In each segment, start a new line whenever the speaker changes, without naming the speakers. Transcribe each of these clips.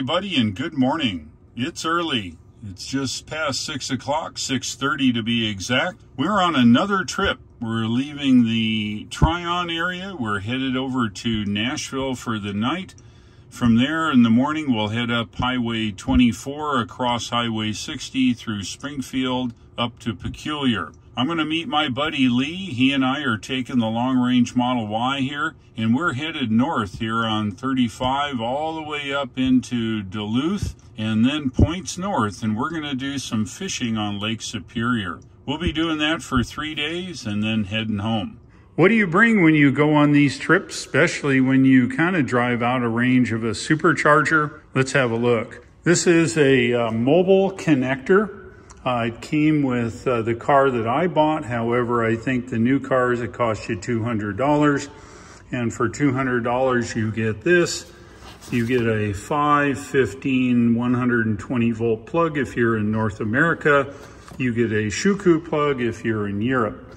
everybody, and good morning. It's early. It's just past 6 o'clock, 6:30 to be exact. We're on another trip. We're leaving the Tryon area. We're headed over to Nashville for the night. From there in the morning, we'll head up Highway 24 across Highway 60 through Springfield up to Peculiar. I'm going to meet my buddy Lee. He and I are taking the long-range Model Y here, and we're headed north here on 35 all the way up into Duluth and then points north, and we're going to do some fishing on Lake Superior. We'll be doing that for 3 days and then heading home. What do you bring when you go on these trips, especially when you kind of drive out of range of a supercharger? Let's have a look. This is a mobile connector. It came with the car that I bought. However, I think the new cars, it costs you $200. And for $200, you get this. You get a 5, 15, 120 volt plug if you're in North America. You get a Shuku plug if you're in Europe.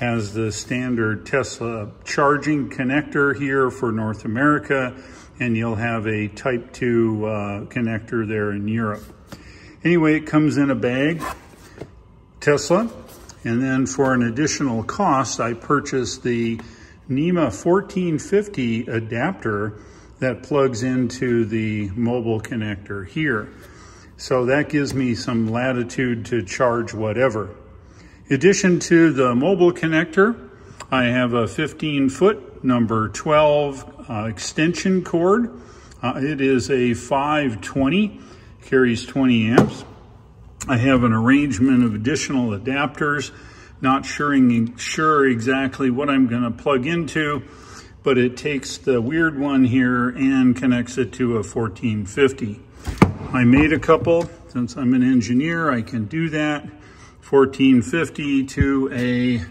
Has the standard Tesla charging connector here for North America, and you'll have a Type 2 connector there in Europe. Anyway, it comes in a bag, Tesla, and then for an additional cost, I purchased the NEMA 1450 adapter that plugs into the mobile connector here. So that gives me some latitude to charge whatever. In addition to the mobile connector, I have a 15-foot number 12 extension cord. It is a 520. Carries 20 amps. I have an arrangement of additional adapters, not sure exactly what I'm going to plug into, but it takes the weird one here and connects it to a 1450. I made a couple. Since I'm an engineer, I can do that. 1450 to a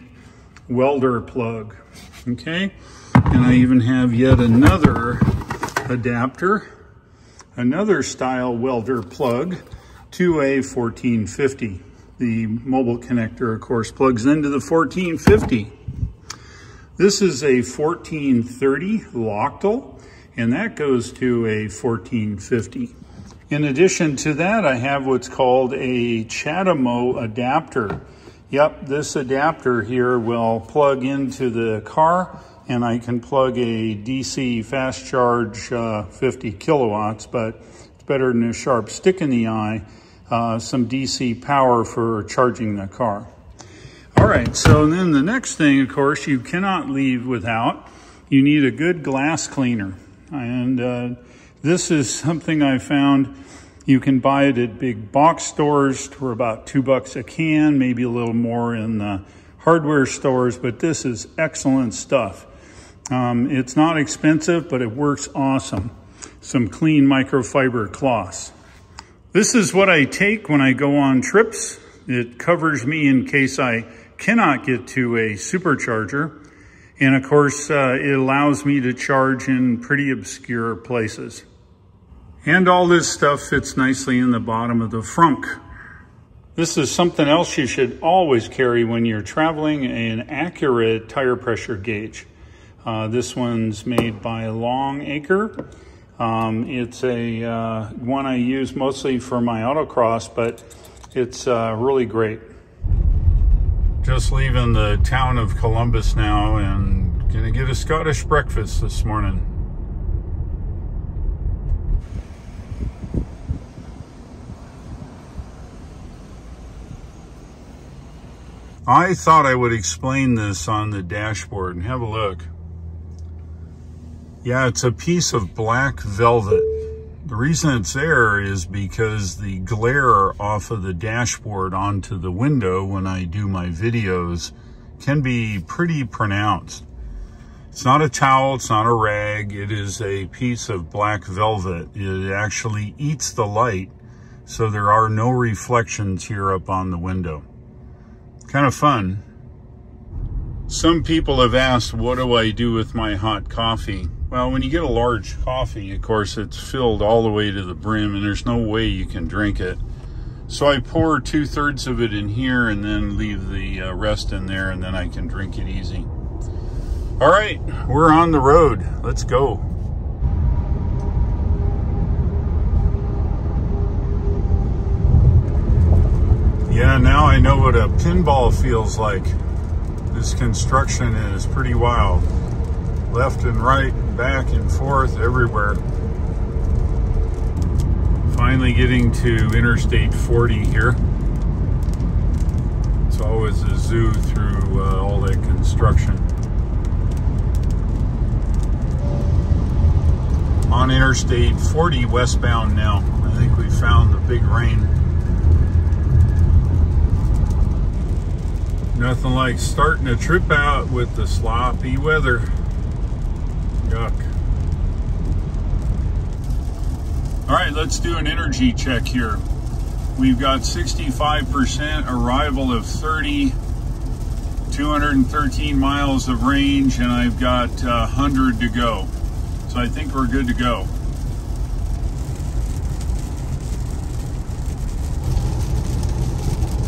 welder plug. Okay, and I even have yet another adapter, another style welder plug to a 1450. The mobile connector, of course, plugs into the 1450. This is a 1430 Loctal, and that goes to a 1450. In addition to that, I have what's called a Chatamo adapter. Yep, this adapter here will plug into the car, and I can plug a DC fast charge 50 kilowatts, but it's better than a sharp stick in the eye, some DC power for charging the car. All right, so then the next thing, of course, you cannot leave without. You need a good glass cleaner. And this is something I found. You can buy it at big box stores for about $2 a can, maybe a little more in the hardware stores, but this is excellent stuff. It's not expensive, but it works awesome. Some clean microfiber cloths. This is what I take when I go on trips. It covers me in case I cannot get to a supercharger. And of course, it allows me to charge in pretty obscure places. And all this stuff fits nicely in the bottom of the frunk. This is something else you should always carry when you're traveling, an accurate tire pressure gauge. This one's made by Longacre. It's a one I use mostly for my autocross, but it's really great. Just leaving the town of Columbus now and gonna get a Scottish breakfast this morning. I thought I would explain this on the dashboard, and have a look. Yeah, it's a piece of black velvet. The reason it's there is because the glare off of the dashboard onto the window when I do my videos can be pretty pronounced. It's not a towel, it's not a rag, it is a piece of black velvet. It actually eats the light, so there are no reflections here up on the window. Kind of fun. Some people have asked, what do I do with my hot coffee? Well, when you get a large coffee, of course, it's filled all the way to the brim and there's no way you can drink it. So I pour 2/3 of it in here and then leave the rest in there, and then I can drink it easy. All right, we're on the road. Let's go. Yeah, now I know what a pinball feels like. This construction is pretty wild. Left and right, back and forth, everywhere. Finally getting to Interstate 40 here. It's always a zoo through all that construction. On Interstate 40 westbound now. I think we found the big rain. Nothing like starting a trip out with the sloppy weather. Yuck. All right, let's do an energy check here. We've got 65%, arrival of 30, 213 miles of range, and I've got 100 to go. So I think we're good to go.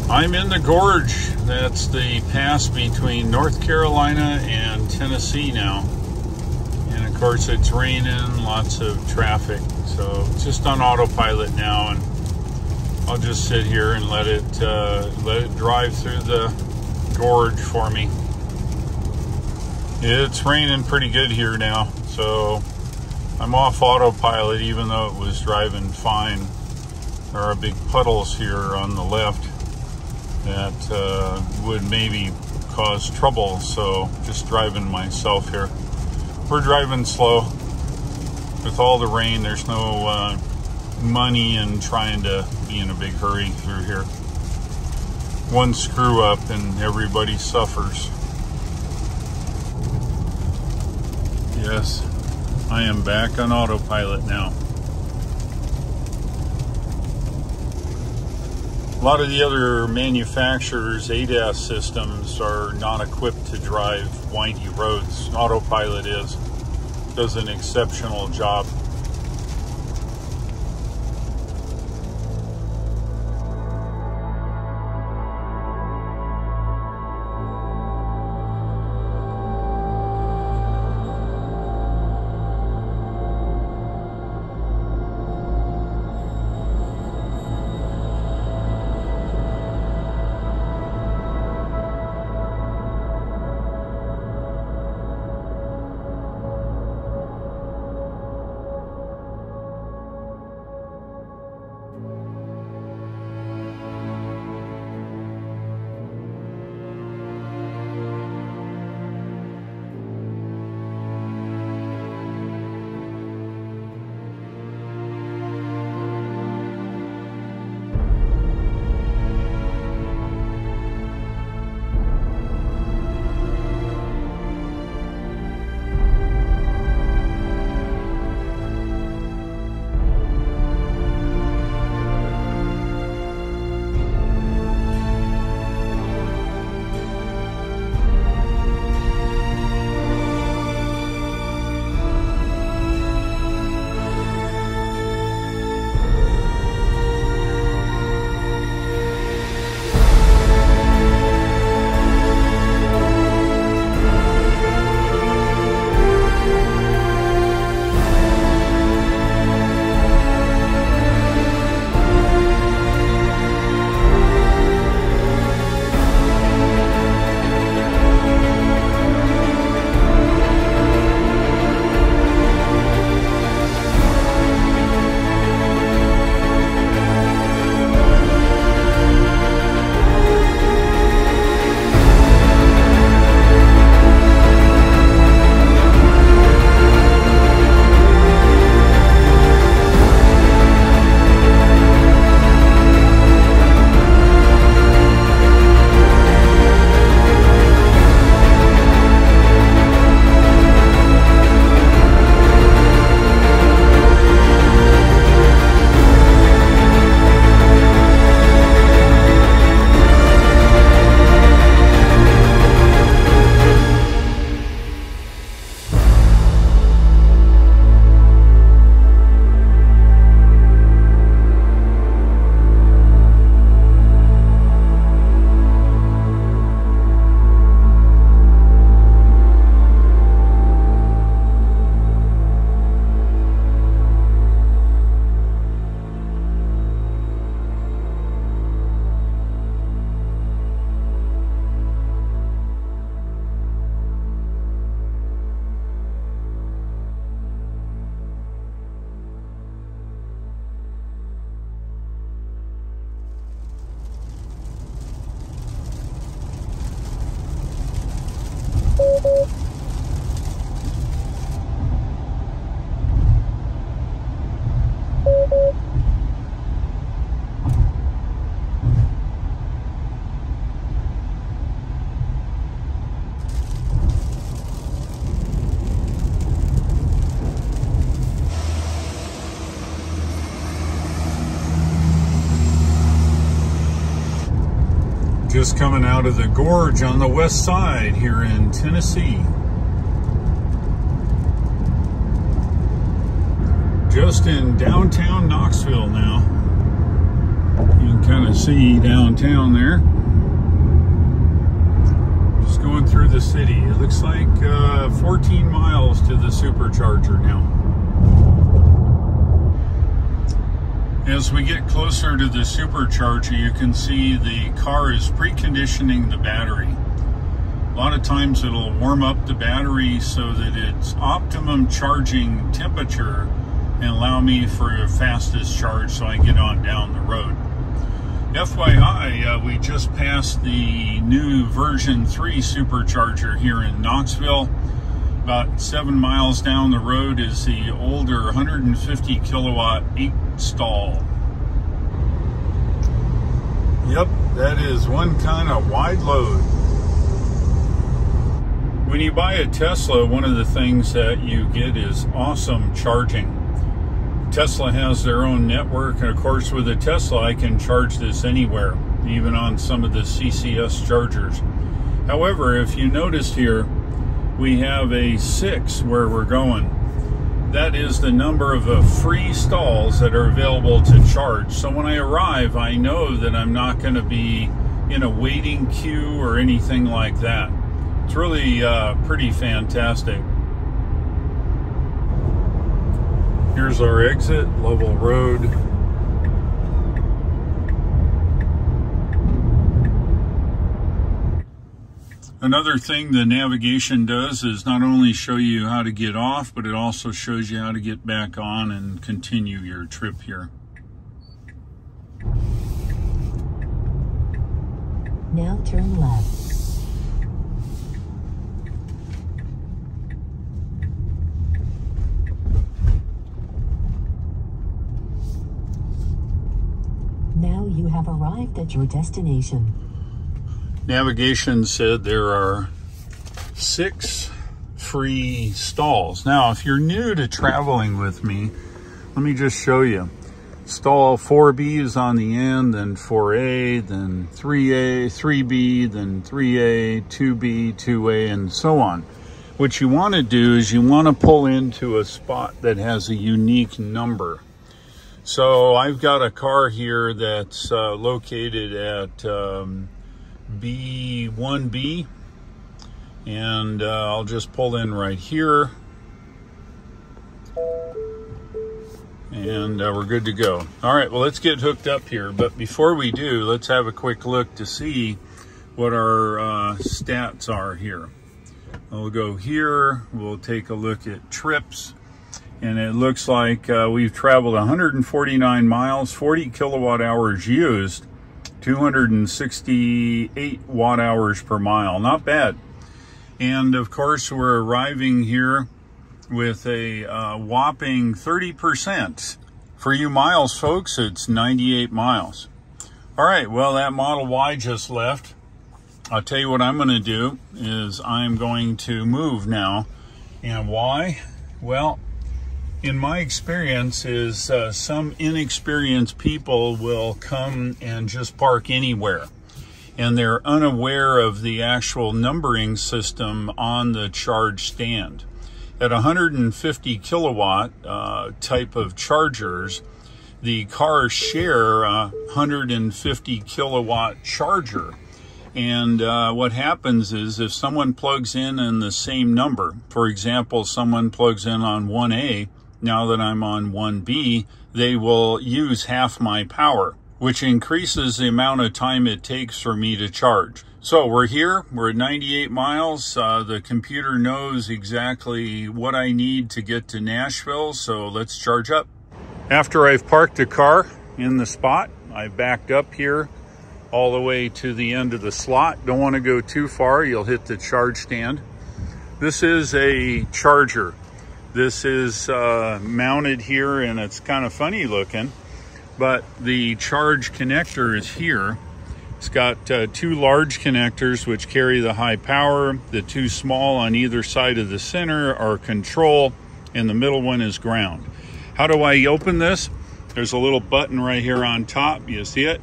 I'm in the gorge. That's the pass between North Carolina and Tennessee now. And of course it's raining, lots of traffic. So just on autopilot now, and I'll just sit here and let it drive through the gorge for me. It's raining pretty good here now, so I'm off autopilot even though it was driving fine. There are big puddles here on the left that would maybe cause trouble, so just driving myself here. We're driving slow. With all the rain, there's no money in trying to be in a big hurry through here. One screw up and everybody suffers. Yes, I am back on autopilot now. A lot of the other manufacturers' ADAS systems are not equipped to drive windy roads. Autopilot does an exceptional job. Just coming out of the gorge on the west side here in Tennessee. Just in downtown Knoxville now. You can kind of see downtown there. Just going through the city. It looks like 14 miles to the supercharger now. As we get closer to the supercharger, you can see the car is preconditioning the battery. A lot of times it'll warm up the battery so that it's optimum charging temperature and allow me for a fastest charge so I get on down the road. FYI, we just passed the new version 3 supercharger here in Knoxville. About 7 miles down the road is the older 150 kilowatt 8 stall. Yep, that is one kind of wide load. When you buy a Tesla, one of the things that you get is awesome charging. Tesla has their own network, and of course with a Tesla I can charge this anywhere, even on some of the CCS chargers. However, if you noticed here, we have a 6 where we're going. That is the number of free stalls that are available to charge. So when I arrive, I know that I'm not going to be in a waiting queue or anything like that. It's really pretty fantastic. Here's our exit, Lovell Road. Another thing the navigation does is not only show you how to get off, but it also shows you how to get back on and continue your trip here.
Now turn left. Now you have arrived at your destination.
Navigation said there are 6 free stalls. Now, if you're new to traveling with me, let me just show you. Stall 4B is on the end, then 4A, then 3A, 3B, then 3A, 2B, 2A, and so on. What you want to do is you want to pull into a spot that has a unique number. So I've got a car here that's located at B1B, and I'll just pull in right here, and we're good to go. All right, well, let's get hooked up here, but before we do, let's have a quick look to see what our stats are here. We'll go here, we'll take a look at trips, and it looks like we've traveled 149 miles, 40 kilowatt hours used, 268 watt hours per mile. Not bad. And of course, we're arriving here with a whopping 30%. For you miles, folks, it's 98 miles. All right, well, that Model Y just left. I'll tell you what I'm going to do is I'm going to move now. And why? Well, in my experience is some inexperienced people will come and just park anywhere, and they're unaware of the actual numbering system on the charge stand. At 150 kilowatt type of chargers, the cars share a 150 kilowatt charger. And what happens is if someone plugs in the same number, for example, someone plugs in on 1A, now that I'm on 1B, they will use half my power, which increases the amount of time it takes for me to charge. So we're here, we're at 98 miles. The computer knows exactly what I need to get to Nashville, so let's charge up. After I've parked the car in the spot, I've backed up here all the way to the end of the slot. Don't want to go too far, you'll hit the charge stand. This is a charger. This is mounted here, and it's kind of funny looking, but the charge connector is here. It's got 2 large connectors which carry the high power. The 2 small on either side of the center are control, and the middle one is ground. How do I open this? There's a little button right here on top. You see it?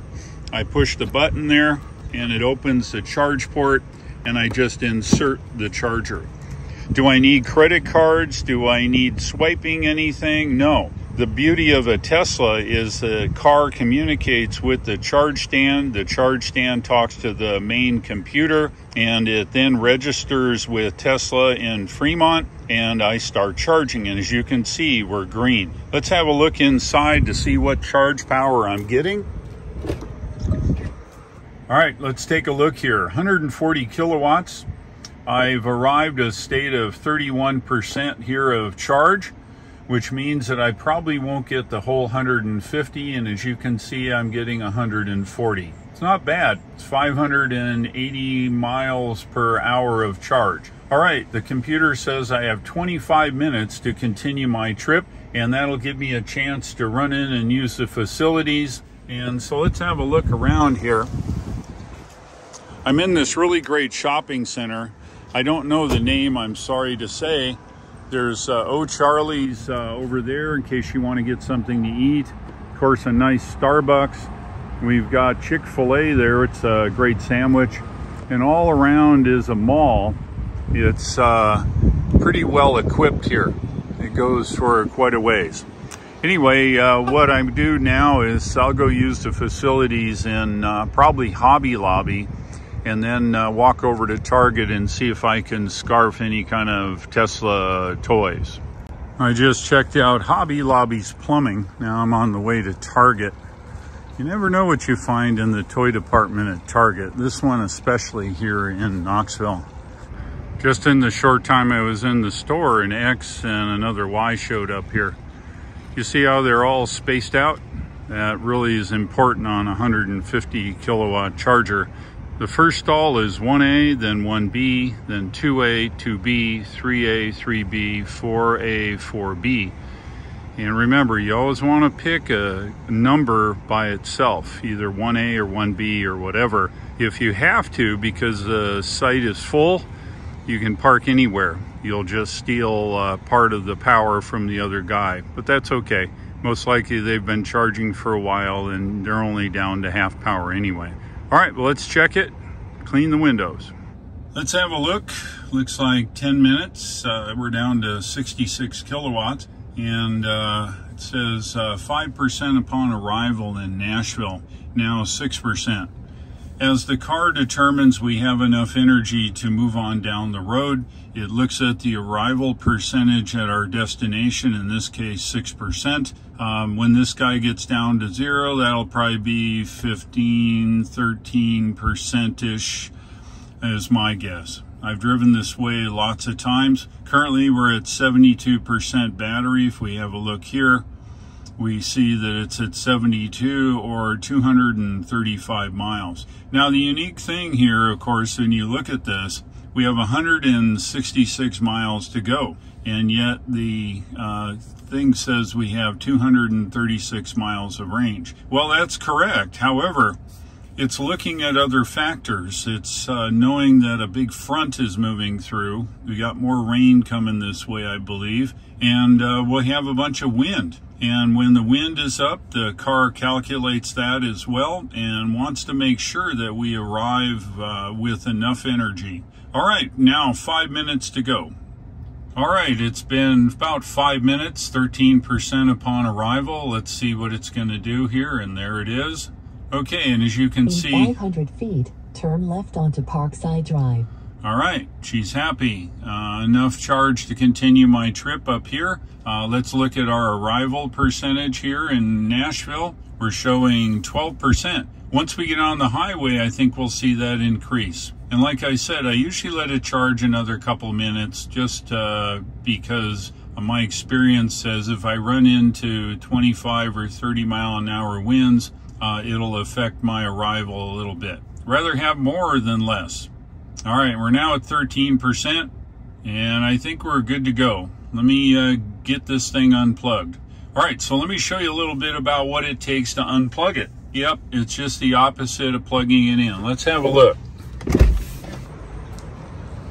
I push the button there, and it opens the charge port, and I just insert the charger. Do I need credit cards? Do I need swiping anything? No. The beauty of a Tesla is the car communicates with the charge stand. The charge stand talks to the main computer, and it then registers with Tesla in Fremont, and I start charging. And as you can see, we're green. Let's have a look inside to see what charge power I'm getting. All right, let's take a look here. 140 kilowatts. I've arrived at a state of 31% here of charge, which means that I probably won't get the whole 150, and as you can see, I'm getting 140. It's not bad. It's 580 miles per hour of charge. All right, the computer says I have 25 minutes to continue my trip, and that'll give me a chance to run in and use the facilities. And so let's have a look around here. I'm in this really great shopping center. I don't know the name, I'm sorry to say. There's O'Charlie's over there in case you want to get something to eat. Of course, a nice Starbucks. We've got Chick-fil-A there. It's a great sandwich. And all around is a mall. It's pretty well equipped here. It goes for quite a ways. Anyway, what I do now is I'll go use the facilities in probably Hobby Lobby, and then walk over to Target and see if I can scarf any kind of Tesla toys. I just checked out Hobby Lobby's plumbing. Now I'm on the way to Target. You never know what you find in the toy department at Target. This one especially here in Knoxville. Just in the short time I was in the store, an X and another Y showed up here. You see how they're all spaced out? That really is important on a 150 kilowatt charger. The first stall is 1A, then 1B, then 2A, 2B, 3A, 3B, 4A, 4B. And remember, you always want to pick a number by itself, either 1A or 1B or whatever. If you have to, because the site is full, you can park anywhere. You'll just steal part of the power from the other guy, but that's okay. Most likely they've been charging for a while and they're only down to half power anyway. All right, well, let's check it, clean the windows. Let's have a look. Looks like 10 minutes. We're down to 66 kilowatts, and it says 5% upon arrival in Nashville, now 6%. As the car determines we have enough energy to move on down the road, it looks at the arrival percentage at our destination, in this case 6%. When this guy gets down to 0, that'll probably be 15, 13%-ish is my guess. I've driven this way lots of times. Currently we're at 72% battery. If we have a look here, we see that it's at 72 or 235 miles. Now the unique thing here, of course, when you look at this, we have 166 miles to go, and yet the thing says we have 236 miles of range. Well, that's correct. However, it's looking at other factors. It's knowing that a big front is moving through. We got more rain coming this way, I believe, and we'll have a bunch of wind. And when the wind is up, the car calculates that as well and wants to make sure that we arrive with enough energy. All right, now 5 minutes to go. All right, it's been about 5 minutes, 13% upon arrival. Let's see what it's going to do here, and there it is. Okay, and as you can see,
500 feet, turn left onto Parkside Drive.
All right, she's happy. Enough charge to continue my trip up here. Let's look at our arrival percentage here in Nashville. We're showing 12%. Once we get on the highway, I think we'll see that increase. And like I said, I usually let it charge another couple minutes just because my experience says if I run into 25 or 30 mile an hour winds, it'll affect my arrival a little bit. Rather have more than less. All right, we're now at 13%, and I think we're good to go. Let me get this thing unplugged. All right, so let me show you a little bit about what it takes to unplug it. Yep, it's just the opposite of plugging it in. Let's have a look.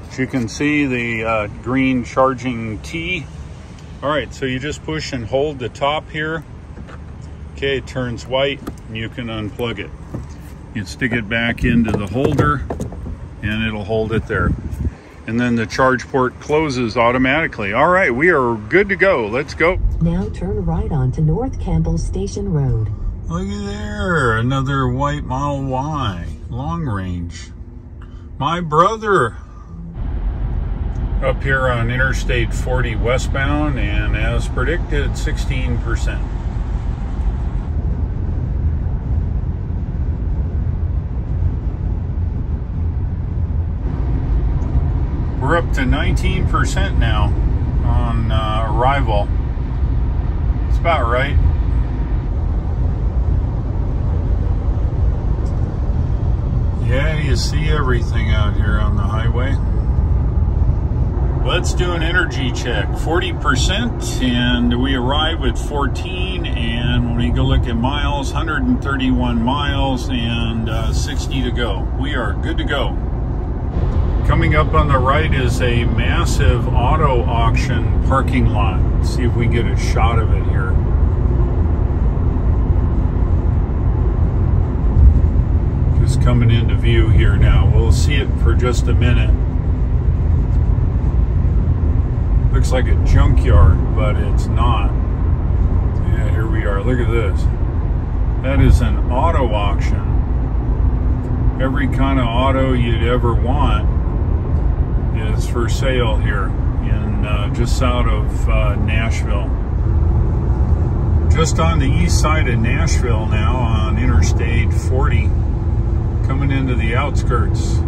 As you can see, the green charging T. All right, so you just push and hold the top here. Okay, it turns white, and you can unplug it. You stick it back into the holder and it'll hold it there. And then the charge port closes automatically. All right, we are good to go. Let's go.
Now turn right onto North Campbell Station Road.
Look at there, another white Model Y, long range. My brother. Up here on Interstate 40 westbound, and as predicted, 16%. We're up to 19% now on arrival. It's about right. Yeah, you see everything out here on the highway. Let's do an energy check. 40%, and we arrive at 14, and when we go look at miles, 131 miles and 60 to go. We are good to go. Coming up on the right is a massive auto auction parking lot. Let's see if we get a shot of it here. Just coming into view here now. We'll see it for just a minute. Looks like a junkyard, but it's not. Yeah, here we are. Look at this. That is an auto auction. Every kind of auto you'd ever want is for sale here in just south of Nashville. Just on the east side of Nashville now on Interstate 40, coming into the outskirts.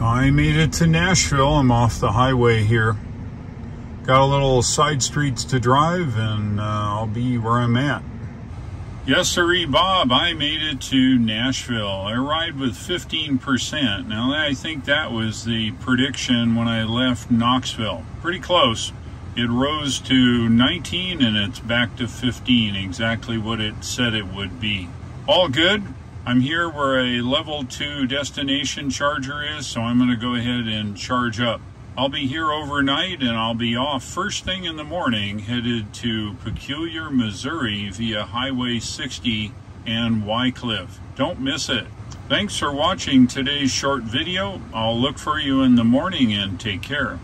I made it to Nashville. I'm off the highway here. Got a little side streets to drive, and I'll be where I'm at. Yes, sirree, Bob, I made it to Nashville. I arrived with 15%. Now, I think that was the prediction when I left Knoxville. Pretty close. It rose to 19, and it's back to 15, exactly what it said it would be. All good. I'm here where a level 2 destination charger is, so I'm going to go ahead and charge up. I'll be here overnight, and I'll be off first thing in the morning, headed to Peculiar, Missouri via Highway 60 and Wycliffe. Don't miss it. Thanks for watching today's short video. I'll look for you in the morning, and take care.